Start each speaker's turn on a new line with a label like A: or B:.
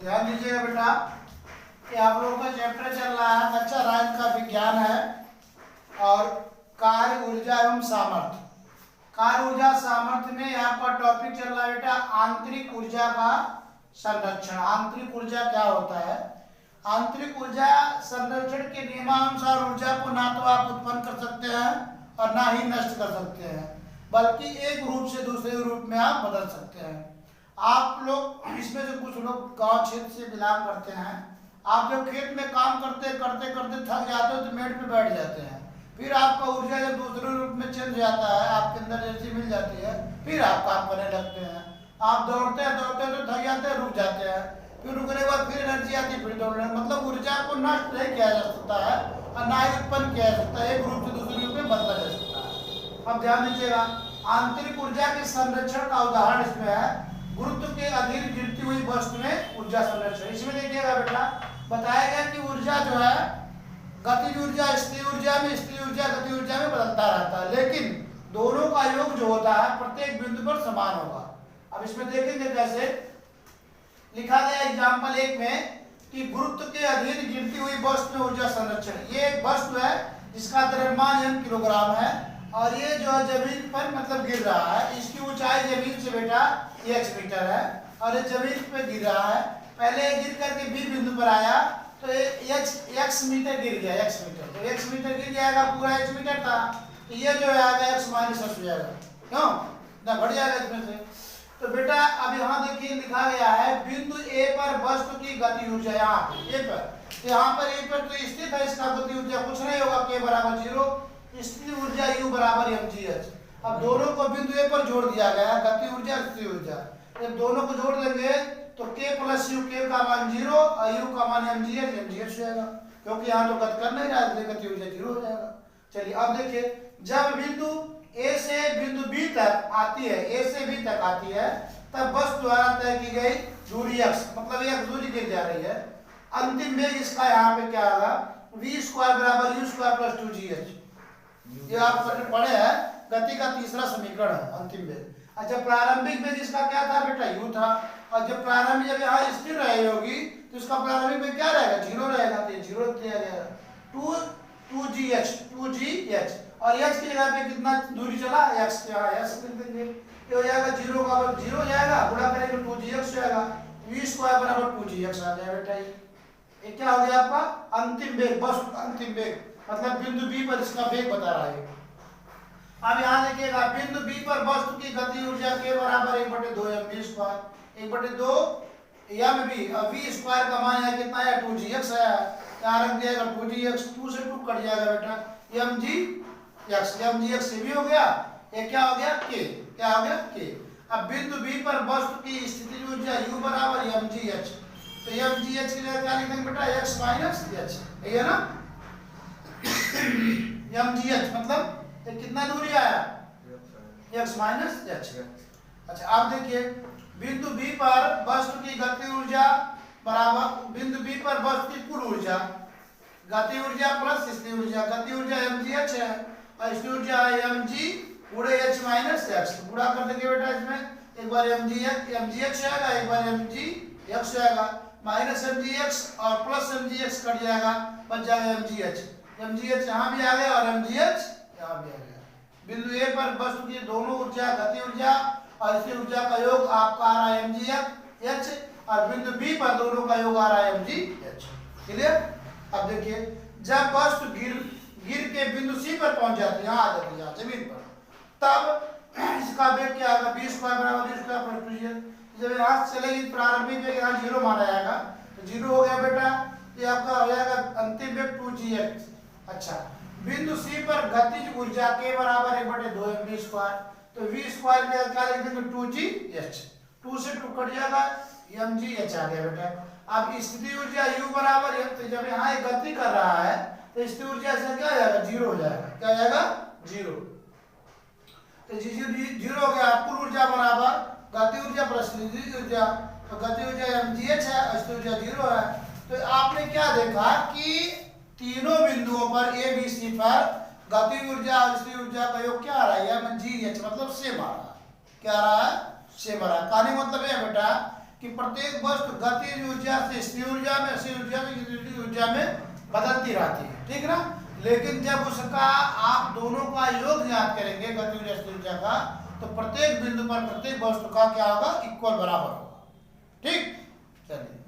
A: ध्यान दीजिएगा बेटा कि आप लोगों का चैप्टर चल रहा है कक्षा 9 का विज्ञान है और कार्य ऊर्जा एवं सामर्थ्य। कार्य ऊर्जा सामर्थ्य में आपका टॉपिक चल रहा है बेटा आंतरिक ऊर्जा का संरक्षण। आंतरिक ऊर्जा क्या होता है? आंतरिक ऊर्जा संरक्षण के नियमानुसार ऊर्जा को ना तो आप उत्पन्न कर सकते हैं और ना ही नष्ट कर सकते हैं, बल्कि एक रूप से दूसरे रूप में आप बदल सकते हैं। आप लोग इसमें से कुछ लोग गांव क्षेत्र से बिलोंग करते हैं। आप जब खेत में काम करते करते करते थक जाते हो तो मेड़ पे बैठ जाते हैं, फिर आपका ऊर्जा जब दूसरे रूप में चेंज जाता है, आपके अंदर एनर्जी मिल जाती है, फिर आप काम करने लगते हैं। आप दौड़ते हैं तो थक जाते हैं, रुक जाते हैं, फिर रुकने के बाद फिर एनर्जी आती है, फिर दौड़ने। मतलब ऊर्जा को नष्ट नहीं किया जा सकता है और ना ही उत्पन्न किया जा सकता है, एक रूप से दूसरे रूप में बदला जा सकता है। अब ध्यान दीजिएगा, आंतरिक ऊर्जा के संरक्षण का उदाहरण इसमें है गुरुत्व के अधीन गिरती हुई वस्तु में ऊर्जा संरक्षण। इसमें देखिएगा बेटा बताया गया कि ऊर्जा जो है गतिज ऊर्जा स्थिर ऊर्जा में, स्थिर ऊर्जा गति ऊर्जा में बदलता रहता है, लेकिन दोनों का योग जो होता है प्रत्येक बिंदु पर समान होगा। अब इसमें देखेंगे कैसे लिखा गया एग्जाम्पल 1 में कि गुरुत्व के अधीन गिरती हुई वस्तु में ऊर्जा संरक्षण। ये एक वस्तु है जिसका द्रव्यमान m किलोग्राम है और ये जो जमीन पर मतलब गिर रहा है, इसकी ऊंचाई जमीन से बेटा x मीटर है और ये जमीन पे गिर रहा है। पहले गिर करके B बिंदु पर आया तो x मीटर गिर गया, x मीटर। तो x मीटर गिर जाएगा, पूरा x मीटर था, तो ये जो आएगा x माइनस हो जाएगा, क्यों ना बढ़ जाएगा इसमें से। तो बेटा अब यहाँ देखिए लिखा गया है बिंदु A पर वस्तु की गति ऊर्जा, यहाँ पे A पर, यहाँ पर A पर तो स्थित है, इसका गति ऊर्जा कुछ नहीं होगा, k बराबर 0, स्थिर ऊर्जा U बराबर mgh। अब दोनों को बिंदु A पर जोड़ दिया गया, गति ऊर्जा स्थिर ऊर्जा। जब दोनों को जोड़ देंगे तो k प्लस u, k का मान 0 और u का मान mgh, mgh हो जाएगा, क्योंकि यहाँ तो गति कर नहीं रहा है, गति ऊर्जा 0 हो जाएगा। चलिए अब देखिए, जब बिंदु A से बिंदु B तक आती है, A से B तक आती है, तब वस्तु द्वारा तय की गई दूरी x, मतलब एक दूरी गिर जा रही है। अंतिम वेग इसका यहाँ पे क्या आएगा, v स्क्वायर बराबर u स्क्वायर प्लस 2gh। ये आप पढ़े हैं, गति का तीसरा समीकरण है अंतिम वेग। अच्छा, प्रारंभिक वेग इसका क्या था बेटा, u था, और जब प्रारंभिक जब यहाँ स्थिर रही होगी तो इसका प्रारंभिक वेग क्या रहेगा, 0 रहेगा, तो ये 0 दिया जाएगा, 2gh और h की जगह पे कितना दूरी चला, x के यहाँ x लिख देंगे, ये हो जाएगा 0 का बराबर 0 हो जाएगा, गुणा करेंगे 2gx हो जाएगा, v स्क्वायर बराबर 2gx आ जाएगा बेटा। ये क्या हो गया आपका अंतिम वेग, वस्तु अंतिम वेग, मतलब बिंदु B पर इसका वेग बता रहा है। अब यहाँ देखिएगा बिंदु B पर वस्तु की गति ऊर्जा k बराबर 1/2 mv स्क्वायर, 1/2 mv, और v स्क्वायर का मान है कितना है, 2gx है, यहाँ रख दिया 2gx, 2 से 2 कट जाएगा बेटा, mgx से भी हो गया, ये क्या हो गया k, क्या हो गया k। अब बिंदु B पर वस्तु की स्थितिज ऊर्जा u बराबर mgh, तो mgh की जगह क्या लिखेंगे बेटा, x माइनस h, है ना, mgh मतलब ये कितना दूरी आया, x माइनस h। अच्छा अब देखिए बिंदु B पर वस्तु की गति ऊर्जा बराबर, बिंदु B पर वस्तु की कुल ऊर्जा, गति ऊर्जा प्लस स्थिर ऊर्जा, गति ऊर्जा mgh है और स्थिर ऊर्जा है mg गुणे h माइनस x। गुणा कर देंगे बेटा इसमें, एक बार mgh आएगा, एक बार mgx आएगा, माइनस mgx और प्लस mgx कट जाएगा, बच जाएगा mgh यहाँ भी आ गया और mgh यहाँ भी आ गया। बिंदु A पर वस्तु की दोनों ऊर्जा, गति ऊर्जा और स्थिर ऊर्जा का योग आपका आ रहा है mgh, और बिंदु B पर दोनों का योग आ रहा है mgh। क्लियर? अब देखिए जब वस्तु गिर के बिंदु C पर पहुंच जाती है, यहाँ आ जाती है, यहाँ जमीन पर, तब इसका वेग क्या आएगा, v स्क्वायर बराबर v स्क्वायर प्लस 2gh। जब यहाँ से चलेगी प्रारंभिक वेग यहाँ 0 माना जाएगा, तो 0 हो गया बेटा, ये आपका हो जाएगा अंतिम वेग 2gh। अच्छा, बिंदु C पर गतिज ऊर्जा k बराबर 1/2 mv स्क्वायर, तो v स्क्वायर में क्या लिख देंगे, 2gh, 2 से 2 कट जाएगा, mgh आ गया बेटा। अब स्थिति ऊर्जा u बराबर है, तो जब यहाँ गति कर रहा है तो स्थिति ऊर्जा से क्या हो जाएगा, 0 हो जाएगा, क्या हो जाएगा 0, तो 0 हो गया। कुल ऊर्जा बराबर गति ऊर्जा प्लस स्थिति ऊर्जा, तो गति ऊर्जा mgh है और स्थिति ऊर्जा 0 है। तो आपने क्या देखा कि तीनों बिंदुओं पर a b c पर गति ऊर्जा और स्थिति ऊर्जा का योग क्या आ रहा है, mgh मतलब सेम आ रहा है, क्या आ रहा है, सेम आ रहा है। कहने मतलब है बेटा कि प्रत्येक वस्तु गतिज ऊर्जा से स्थिर ऊर्जा में, स्थिर ऊर्जा से गतिज ऊर्जा में बदलती रहती है, ठीक ना। लेकिन जब उसका आप दोनों का योग ज्ञात करेंगे गतिज ऊर्जा स्थिर ऊर्जा का, तो प्रत्येक बिंदु पर प्रत्येक वस्तु का क्या होगा, इक्वल बराबर होगा, ठीक। चलिए